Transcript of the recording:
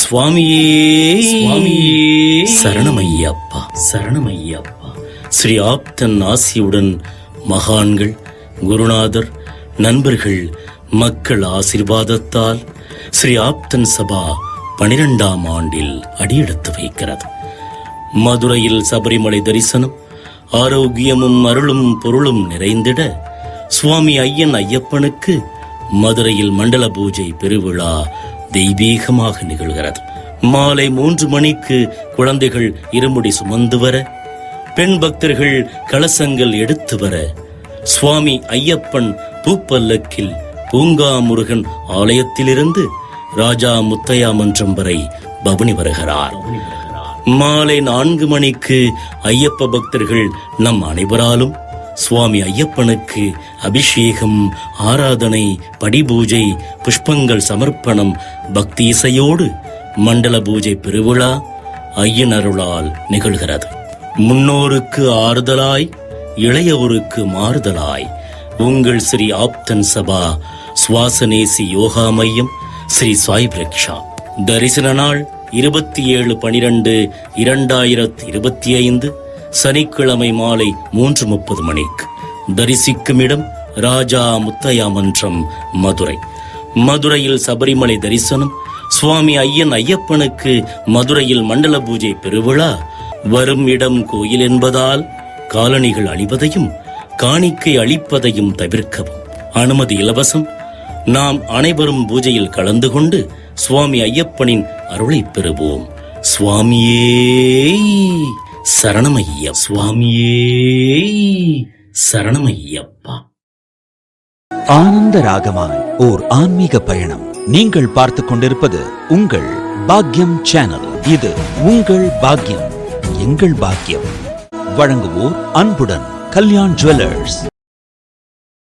சுவாமியே சரணமையப்பா, சரணமையப்பா. ஸ்ரீ ஆப்தன் ஆசியுடன் மகான்கள், குருநாதர், நண்பர்கள், மக்கள் ஆசீர்வாதத்தால் ஸ்ரீ ஆப்தன் சபா 12ஆம் ஆண்டில் அடியெடுத்து வைக்கிறது. மதுரையில் சபரிமலை தரிசனம், ஆரோக்கியமும் அருளும் பொருளும் நிறைந்திட சுவாமி ஐயன் ஐயப்பனுக்கு மதுரையில் மண்டல பூஜை பெருவிழா தெய்வீகமாக நிகழ்கிறது. மாலை 3 மணிக்கு குழந்தைகள் இருமுடி சுமந்து வர, பெண் பக்தர்கள் கலசங்கள் எடுத்து வர, சுவாமி ஐயப்பன் பூப்பல்லக்கில் பூங்கா முருகன் ஆலயத்திலிருந்து ராஜா முத்தையா மன்றம் வரை பவனி வருகிறார். மாலை 4 மணிக்கு ஐயப்ப பக்தர்கள் நம் அனைவராலும் சுவாமி ஐயப்பனுக்கு அபிஷேகம், ஆராதனை, படிபூஜை, புஷ்பங்கள் சமர்ப்பணம், பக்தி இசையோடு மண்டல பூஜை பெருவிழா ஐயன் அருளால் நிகழ்கிறது. முன்னோருக்கு ஆறுதலாய், இளையவருக்கு மாறுதலாய் உங்கள் ஸ்ரீ ஆப்தன் சபா சுவாசநேசி யோகா மையம், ஸ்ரீ சாய் பிரக்ஷா. தரிசன நாள் 27/12/2025 சனிக்கிழமை மாலை 3:30 மணிக்கு. தரிசிக்கும் இடம் ராஜா முத்தையா மன்றம், மதுரை. மதுரையில் சபரிமலை தரிசனம், சுவாமி ஐயன் ஐயப்பனுக்கு மதுரையில் மண்டல பூஜை பெருவிழா. வரும் இடம் கோயில் என்பதால் காலணிகள் அணிவதையும் காணிக்கை அளிப்பதையும் தவிர்க்கவும். அனுமதி இலவசம். நாம் அனைவரும் பூஜையில் கலந்து கொண்டு சுவாமி ஐயப்பனின் அருளை பெறுவோம். சுவாமியே சரணமைய, சுவாமியே சரணமையப்பா. ஆனந்த ராகமாய் ஓர் ஆன்மீக பயணம். நீங்கள் பார்த்துக் கொண்டிருப்பது உங்கள் பாக்யம் சேனல். இது உங்கள் பாக்யம், எங்கள் பாக்கியம். வழங்குவோர் அன்புடன் கல்யாண் ஜுவல்லர்ஸ்.